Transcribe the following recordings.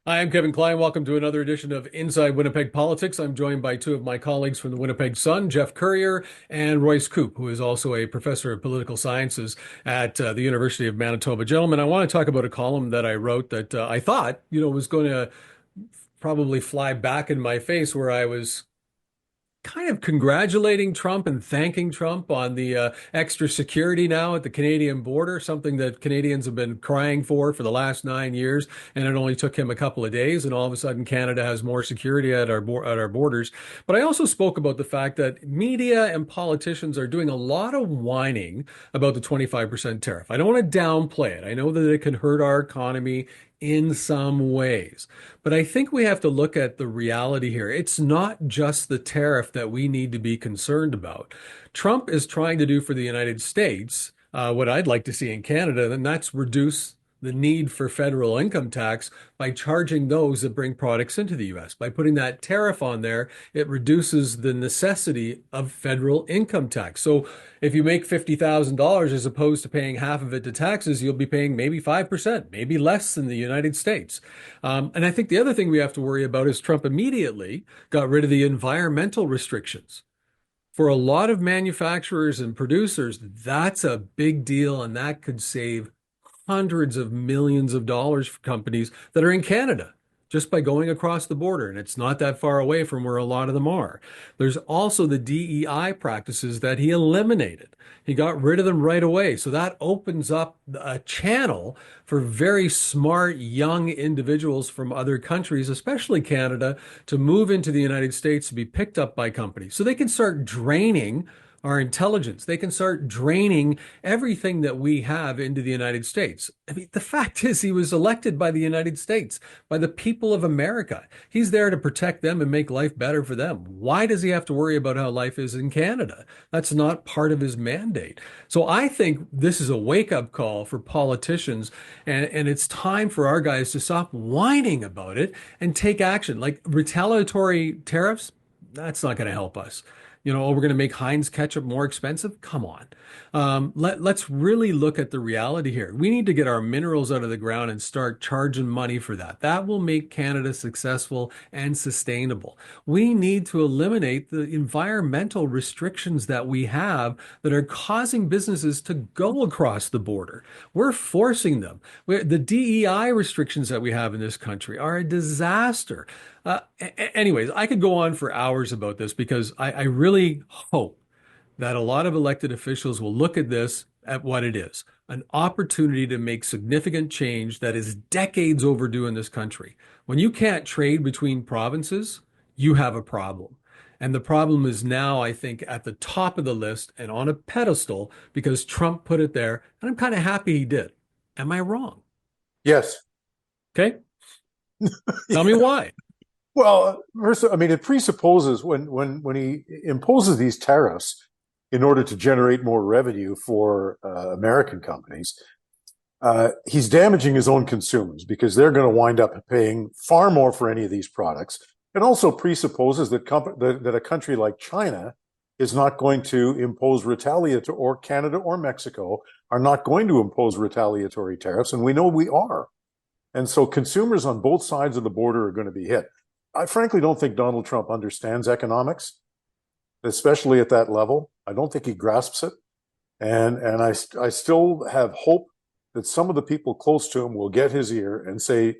Hi, I'm Kevin Klein. Welcome to another edition of Inside Winnipeg Politics. I'm joined by two of my colleagues from the Winnipeg Sun, Geoff Currier and Royce Koop, who is also a professor of political sciences at the University of Manitoba. Gentlemen, I want to talk about a column that I wrote that I thought, was going to probably fly back in my face, where I was kind of congratulating Trump and thanking Trump on the extra security now at the Canadian border, something that Canadians have been crying for the last 9 years. And it only took him a couple of days, and all of a sudden Canada has more security at our borders. But I also spoke about the fact that media and politicians are doing a lot of whining about the 25% tariff. I don't want to downplay it. I know that it can hurt our economy in some ways. But I think we have to look at the reality here. It's not just the tariff that we need to be concerned about. Trump is trying to do for the United States what I'd like to see in Canada, and that's reduce the need for federal income tax by charging those that bring products into the US. By putting that tariff on there, it reduces the necessity of federal income tax. So if you make $50,000 as opposed to paying half of it to taxes, you'll be paying maybe 5%, maybe less than the United States. And I think the other thing we have to worry about is Trump immediately got rid of the environmental restrictions. For a lot of manufacturers and producers, that's a big deal, and that could save hundreds of millions of dollars for companies that are in Canada just by going across the border. And it's not that far away from where a lot of them are. There's also the DEI practices that he eliminated. He got rid of them right away. So that opens up a channel for very smart young individuals from other countries, especially Canada, to move into the United States to be picked up by companies. So they can start draining our intelligence. They can start draining everything that we have into the United States. I mean, the fact is, he was elected by the United States, by the people of America. He's there to protect them and make life better for them. Why does he have to worry about how life is in Canada? That's not part of his mandate. So I think this is a wake-up call for politicians, and it's time for our guys to stop whining about it and take action. Like retaliatory tariffs, that's not going to help us. We're going to make Heinz ketchup more expensive. Come on. Let's really look at the reality here. We need to get our minerals out of the ground and start charging money for that. That will make Canada successful and sustainable. We need to eliminate the environmental restrictions that we have that are causing businesses to go across the border. We're forcing them. The DEI restrictions that we have in this country are a disaster. Anyways, I could go on for hours about this because I really hope that a lot of elected officials will look at this at what it is, an opportunity to make significant change that is decades overdue in this country. When you can't trade between provinces, you have a problem. And the problem is now, I think, at the top of the list and on a pedestal because Trump put it there. And I'm kind of happy he did. Am I wrong? Yes. Okay. Tell me why. Well, first, I mean, it presupposes when he imposes these tariffs in order to generate more revenue for American companies, he's damaging his own consumers because they're going to wind up paying far more for any of these products. It also presupposes that a country like China is not going to impose retaliatory, or Canada or Mexico are not going to impose retaliatory tariffs, and we know we are. And so consumers on both sides of the border are going to be hit. I frankly don't think Donald Trump understands economics, especially at that level. I don't think he grasps it. And I still have hope that some of the people close to him will get his ear and say,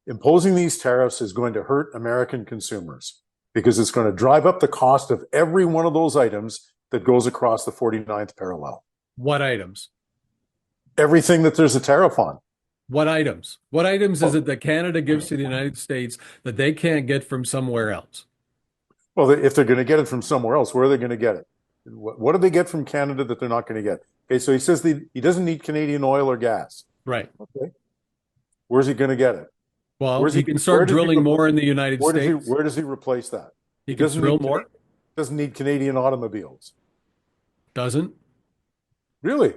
imposing these tariffs is going to hurt American consumers because it's going to drive up the cost of every one of those items that goes across the 49th parallel. What items? Everything that there's a tariff on. What items? What items is it that Canada gives to the United States that they can't get from somewhere else? Well, if they're going to get it from somewhere else, where are they going to get it? What do they get from Canada that they're not going to get? Okay, so he says he doesn't need Canadian oil or gas. Right. Okay, where's he going to get it? Well, Where's he he? can Where start does he? drilling more in the United Where does he? States. Where does he replace that? He He can doesn't drill need more. doesn't need Canadian automobiles, Doesn't. really,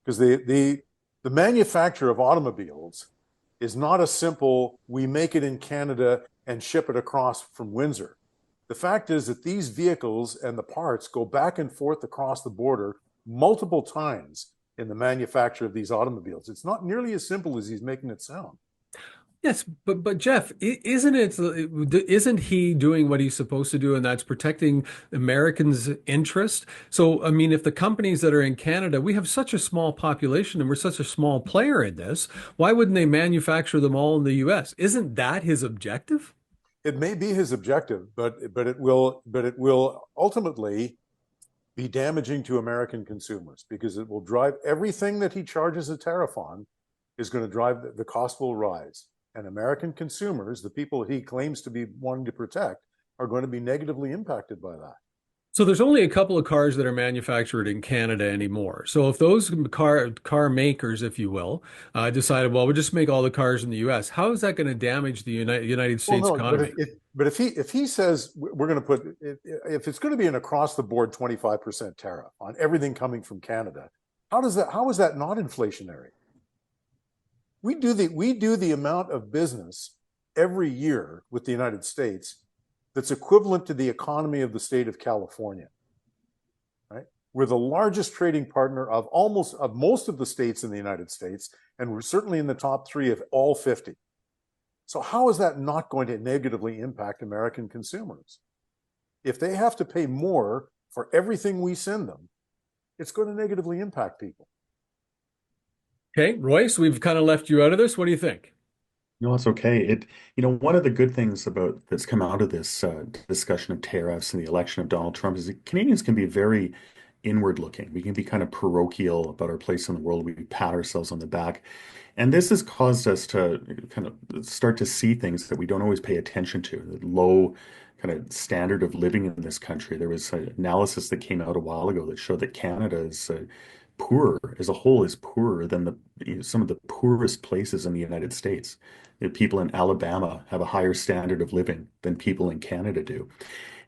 because the manufacture of automobiles is not a simple we make it in Canada and ship it across from Windsor. The fact is that these vehicles and the parts go back and forth across the border multiple times in the manufacture of these automobiles. It's not nearly as simple as he's making it sound. Yes, but Jeff, isn't he doing what he's supposed to do, and that's protecting Americans' interest? So, I mean, if the companies that are in Canada, we have such a small population and we're such a small player in this, why wouldn't they manufacture them all in the US? Isn't that his objective? It may be his objective, but it will ultimately be damaging to American consumers because it will drive everything that he charges a tariff on is going to drive the cost will rise. And American consumers, the people he claims to be wanting to protect, are going to be negatively impacted by that. So there's only a couple of cars that are manufactured in Canada anymore. So if those car makers, if you will, decided, well, we'll just make all the cars in the U.S., how is that going to damage the United Well, States no, economy? but if he says we're going to put if it's going to be an across the board 25% tariff on everything coming from Canada, how is that not inflationary? We do the amount of business every year with the United States that's equivalent to the economy of the state of California, right? We're the largest trading partner of most of the states in the United States, and we're certainly in the top three of all 50. So how is that not going to negatively impact American consumers? If they have to pay more for everything we send them, it's going to negatively impact people. Okay, Royce, we've kind of left you out of this. What do you think? No, it's okay. One of the good things about that's come out of this discussion of tariffs and the election of Donald Trump is that Canadians can be very inward looking. We can be kind of parochial about our place in the world. We pat ourselves on the back. And this has caused us to kind of start to see things that we don't always pay attention to, the low kind of standard of living in this country. There was an analysis that came out a while ago that showed that Canada is poorer as a whole is poorer than some of the poorest places in the United States. People in Alabama have a higher standard of living than people in Canada do.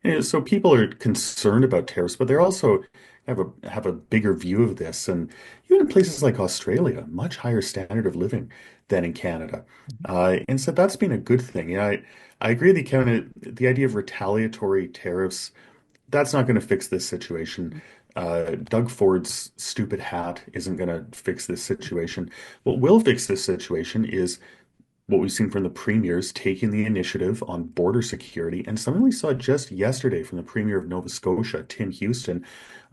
And so people are concerned about tariffs, but they're also have a bigger view of this. And even in places like Australia, much higher standard of living than in Canada. And so that's been a good thing. I agree that the idea of retaliatory tariffs, that's not going to fix this situation. Doug Ford's stupid hat isn't going to fix this situation. What will fix this situation is what we've seen from the premiers taking the initiative on border security, and something we saw just yesterday from the Premier of Nova Scotia, Tim Houston,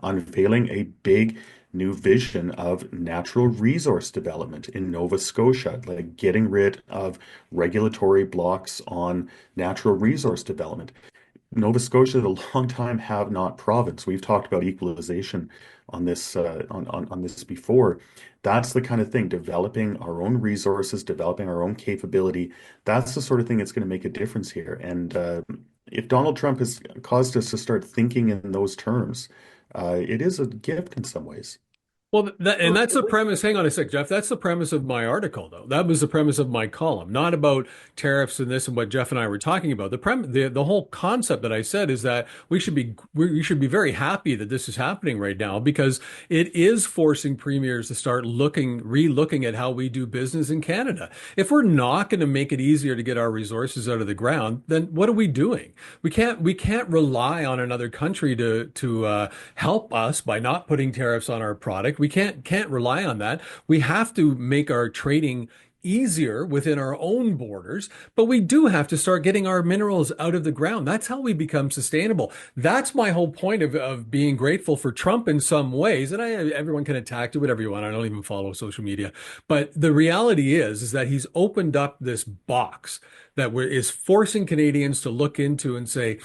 unveiling a big new vision of natural resource development in Nova Scotia, like getting rid of regulatory blocks on natural resource development. Nova Scotia is a long time have-not province. We've talked about equalization on this on this before. That's the kind of thing, developing our own resources, developing our own capability. That's the sort of thing that's going to make a difference here. And if Donald Trump has caused us to start thinking in those terms, it is a gift in some ways. Well, and that's the premise. Hang on a sec, Jeff. That's the premise of my article, though. That was the premise of my column, not about tariffs and this and what Jeff and I were talking about. The whole concept that I said is that we should be very happy that this is happening right now because it is forcing premiers to start re-looking at how we do business in Canada. If we're not going to make it easier to get our resources out of the ground, then what are we doing? We can't rely on another country to help us by not putting tariffs on our product. We can't rely on that. We have to make our trading easier within our own borders, but we do have to start getting our minerals out of the ground. That's how we become sustainable. That's my whole point of being grateful for Trump in some ways. And everyone can attack, do whatever you want. I don't even follow social media. But the reality is that he's opened up this box that is forcing Canadians to look into and say,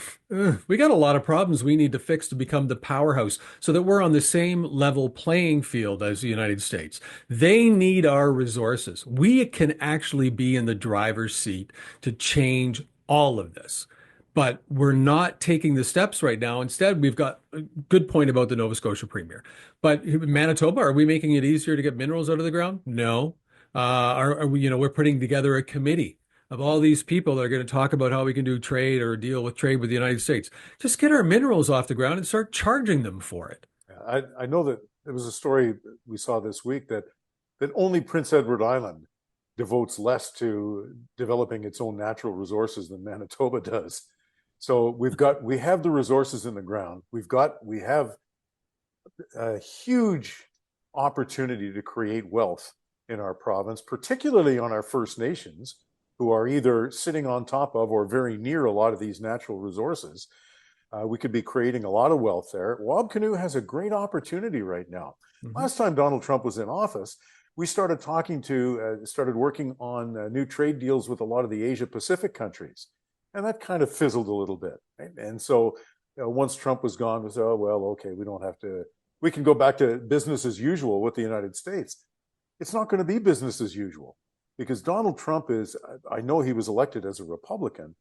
we got a lot of problems we need to fix to become the powerhouse so that we're on the same level playing field as the United States. They need our resources. We can actually be in the driver's seat to change all of this. But we're not taking the steps right now. Instead, we've got a good point about the Nova Scotia Premier. But Manitoba, are we making it easier to get minerals out of the ground? No. Are we, we're putting together a committee of all these people that are going to talk about how we can do trade or deal with trade with the United States. Just get our minerals off the ground and start charging them for it. I know that there was a story we saw this week that only Prince Edward Island devotes less to developing its own natural resources than Manitoba does. So we have the resources in the ground. We have a huge opportunity to create wealth in our province, particularly on our First Nations, who are either sitting on top of or very near a lot of these natural resources. We could be creating a lot of wealth there. Wampanoag has a great opportunity right now. Mm-hmm. Last time Donald Trump was in office, we started started working on new trade deals with a lot of the Asia Pacific countries. And that kind of fizzled a little bit. Right? And so once Trump was gone, we said, oh, well, okay, we can go back to business as usual with the United States. It's not going to be business as usual because Donald Trump I know he was elected as a Republican,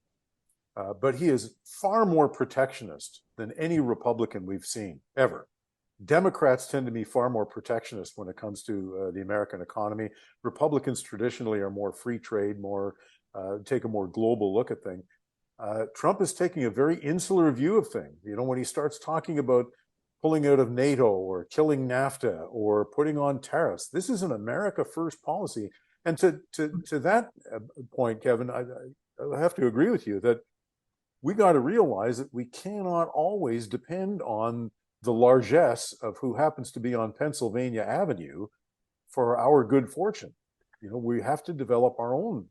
but he is far more protectionist than any Republican we've seen ever. Democrats tend to be far more protectionist when it comes to the American economy. Republicans traditionally are more free trade, take a more global look at things. Trump is taking a very insular view of things. When he starts talking about pulling out of NATO or killing NAFTA or putting on tariffs, this is an America first policy. And to that point, Kevin, I have to agree with you that we got to realize that we cannot always depend on the largesse of who happens to be on Pennsylvania Avenue for our good fortune. We have to develop our own.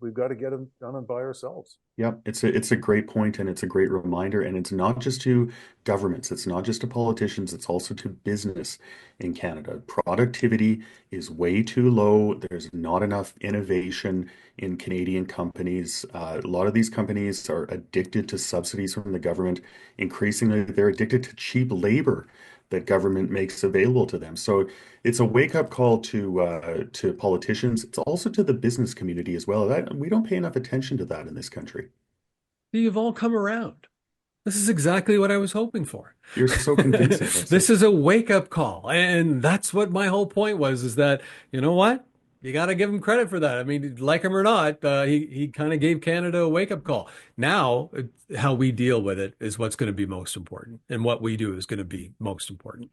We've got to get them done by ourselves. Yeah, it's a great point and it's a great reminder. And it's not just to governments, it's not just to politicians, it's also to business in Canada. Productivity is way too low. There's not enough innovation in Canadian companies. A lot of these companies are addicted to subsidies from the government. Increasingly, they're addicted to cheap labor that government makes available to them. So it's a wake-up call to politicians. It's also to the business community as well. We don't pay enough attention to that in this country. You've all come around. This is exactly what I was hoping for. You're so convincing. This is a wake-up call. And that's what my whole point was, is that, you know what? You got to give him credit for that. I mean, like him or not, he kind of gave Canada a wake-up call. Now, how we deal with it is what's going to be most important. And what we do is going to be most important.